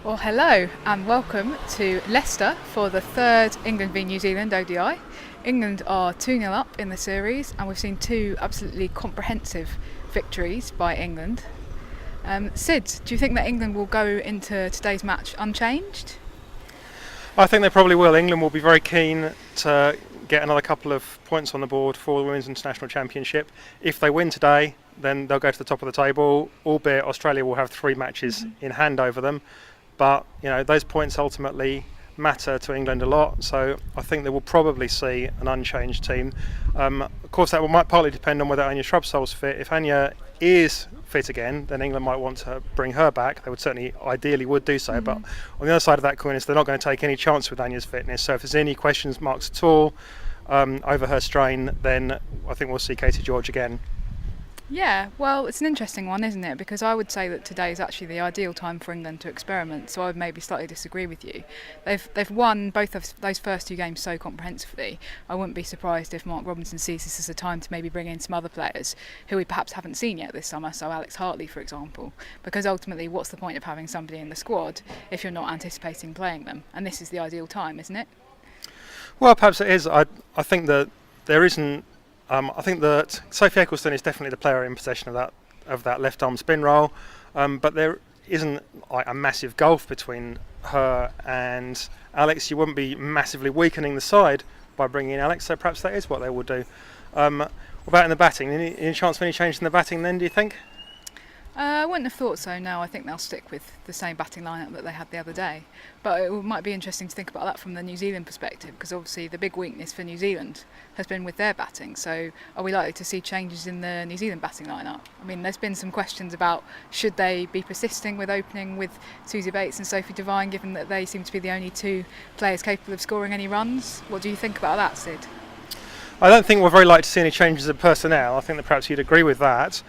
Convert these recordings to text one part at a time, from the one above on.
Well, hello and welcome to Leicester for the third England v New Zealand ODI. England are 2-0 up in the series and we've seen two absolutely comprehensive victories by England. Sid, do you think that England will go into today's match unchanged? I think they probably will. England will be very keen to get another couple of points on the board for the Women's International Championship. If they win today, then they'll go to the top of the table, albeit Australia will have three matches in hand over them. But those points ultimately matter to England a lot, so I think they will probably see an unchanged team. Of course, that might partly depend on whether Anya Shrubsole's fit. If Anya is fit again, then England might want to bring her back. They would certainly, ideally, would do so. But on the other side of that coin is they're not going to take any chance with Anya's fitness. So if there's any questions marks at all over her strain, then I think we'll see Katie George again. Yeah, well, it's an interesting one, isn't it? Because I would say that today is actually the ideal time for England to experiment, so I would maybe slightly disagree with you. They've won both of those first two games so comprehensively. I wouldn't be surprised if Mark Robinson sees this as a time to maybe bring in some other players who we perhaps haven't seen yet this summer, so Alex Hartley, for example. Because ultimately, what's the point of having somebody in the squad if you're not anticipating playing them? And this is the ideal time, isn't it? Well, perhaps it is. I think that there isn't. I think that Sophie Ecclestone is definitely the player in possession of that left arm spin roll, but there isn't a massive gulf between her and Alex. You wouldn't be massively weakening the side by bringing in Alex, so perhaps that is what they will do. What about in the batting? Any chance of any change in the batting then, do you think? I wouldn't have thought so, no. I think they'll stick with the same batting lineup that they had the other day. But it might be interesting to think about that from the New Zealand perspective, because obviously the big weakness for New Zealand has been with their batting. So are we likely to see changes in the New Zealand batting lineup? I mean, there's been some questions about should they be persisting with opening with Susie Bates and Sophie Devine, given that they seem to be the only two players capable of scoring any runs. What do you think about that, Sid? I don't think we're very likely to see any changes in personnel. I think that perhaps you'd agree with that.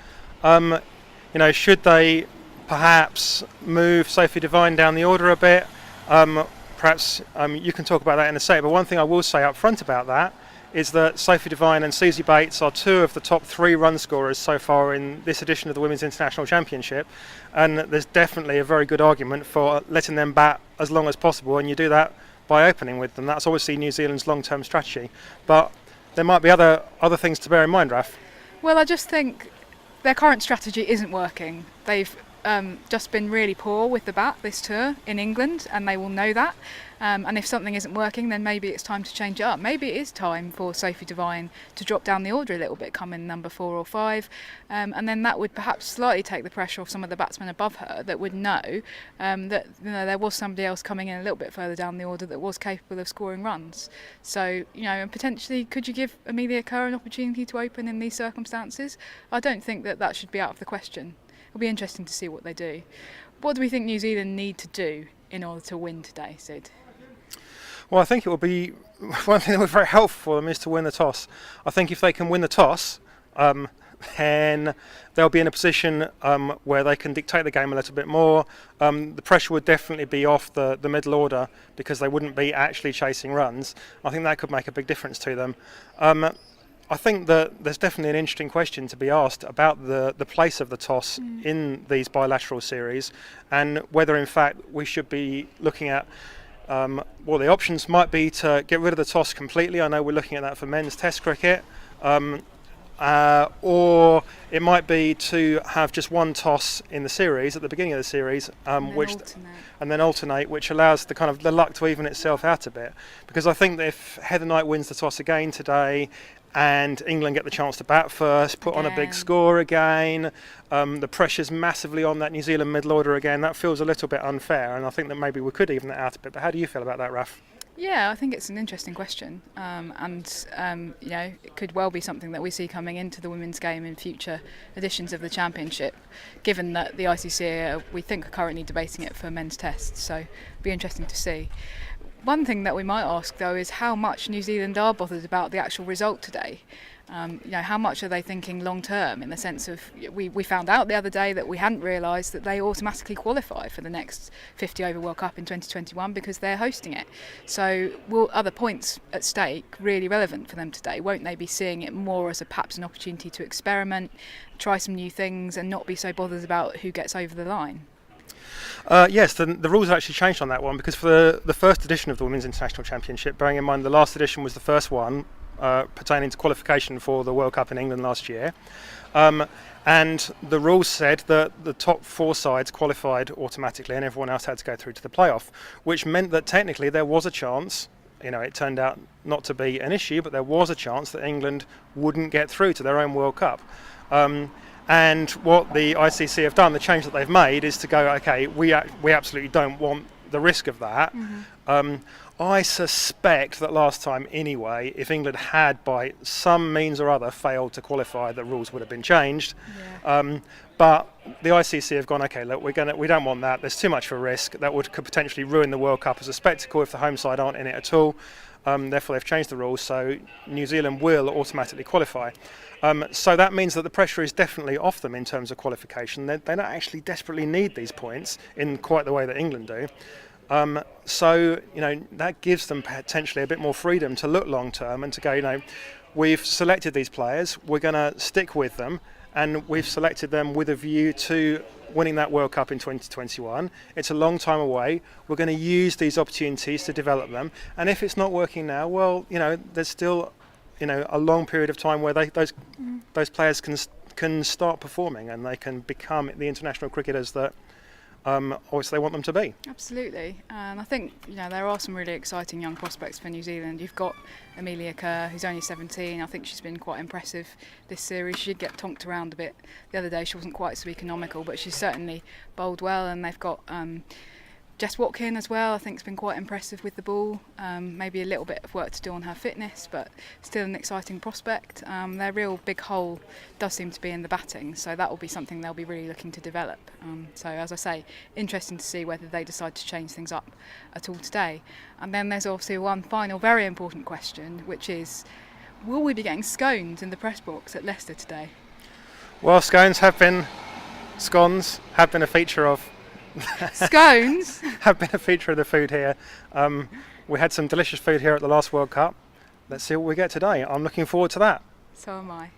Should they perhaps move Sophie Devine down the order a bit? Perhaps you can talk about that in a sec. But one thing I will say up front about that is that Sophie Devine and Susie Bates are two of the top three run scorers so far in this edition of the Women's International Championship. And there's definitely a very good argument for letting them bat as long as possible. And you do that by opening with them. That's obviously New Zealand's long-term strategy. But there might be other things to bear in mind, Raf. Well, I just think their current strategy isn't working. They've just been really poor with the bat this tour in England, and they will know that. And if something isn't working, then maybe it's time to change it up. Maybe it is time for Sophie Devine to drop down the order a little bit, come in number 4 or 5, and then that would perhaps slightly take the pressure off some of the batsmen above her that would know that there was somebody else coming in a little bit further down the order that was capable of scoring runs. So, and potentially, could you give Amelia Kerr an opportunity to open in these circumstances? I don't think that should be out of the question. It'll be interesting to see what they do. What do we think New Zealand need to do in order to win today, Sid? Well, I think it will be one thing that would be very helpful for them is to win the toss. I think if they can win the toss, then they'll be in a position where they can dictate the game a little bit more. The pressure would definitely be off the middle order because they wouldn't be actually chasing runs. I think that could make a big difference to them. I think that there's definitely an interesting question to be asked about the place of the toss in these bilateral series and whether in fact we should be looking at the options might be to get rid of the toss completely. I know we're looking at that for men's test cricket. Or it might be to have just one toss in the series at the beginning of the series, and then alternate, which allows the luck to even itself out a bit. Because I think that if Heather Knight wins the toss again today, and England get the chance to bat first, put on a big score again, the pressure's massively on that New Zealand middle order again. That feels a little bit unfair, and I think that maybe we could even it out a bit. But how do you feel about that, Raf? Yeah, I think it's an interesting question, it could well be something that we see coming into the women's game in future editions of the Championship, given that the ICC, we think, are currently debating it for men's tests, so it'll be interesting to see. One thing that we might ask, though, is how much New Zealand are bothered about the actual result today. How much are they thinking long term, in the sense of we found out the other day that we hadn't realised that they automatically qualify for the next 50 over World Cup in 2021 because they're hosting it. So are the points at stake really relevant for them today? Won't they be seeing it more as perhaps an opportunity to experiment, try some new things and not be so bothered about who gets over the line? Yes, the rules have actually changed on that one, because for the first edition of the Women's International Championship, bearing in mind the last edition was the first one pertaining to qualification for the World Cup in England last year, and the rules said that the top 4 sides qualified automatically and everyone else had to go through to the playoff, which meant that technically there was a chance, it turned out not to be an issue, but there was a chance that England wouldn't get through to their own World Cup. And what the ICC have done, the change that they've made, is to go, okay, we absolutely don't want the risk of that. I suspect that last time anyway, if England had by some means or other failed to qualify, the rules would have been changed. Yeah. But the ICC have gone, okay, look, we don't want that. There's too much of a risk. That could potentially ruin the World Cup as a spectacle if the home side aren't in it at all. Therefore, they've changed the rules, so New Zealand will automatically qualify. So that means that the pressure is definitely off them in terms of qualification. They don't actually desperately need these points in quite the way that England do. So that gives them potentially a bit more freedom to look long term and to go, we've selected these players, we're going to stick with them, and we've selected them with a view to winning that World Cup in 2021. It's a long time away. We're going to use these opportunities to develop them, and if it's not working now, well, there's still a long period of time where those players can start performing and they can become the international cricketers that obviously they want them to be. Absolutely, and I think there are some really exciting young prospects for New Zealand. You've got Amelia Kerr, who's only 17. I think she's been quite impressive this series. She did get tonked around a bit the other day. She wasn't quite so economical, but she's certainly bowled well. And they've got Jess Watkin as well. I think has been quite impressive with the ball. Maybe a little bit of work to do on her fitness, but still an exciting prospect. Their real big hole does seem to be in the batting, so that will be something they'll be really looking to develop. So as I say, interesting to see whether they decide to change things up at all today. And then there's obviously one final very important question, which is, will we be getting scones in the press box at Leicester today? Well, scones have been a feature of Scones have been a feature of the food here. We had some delicious food here at the last World Cup. Let's see what we get today. I'm looking forward to that. So am I.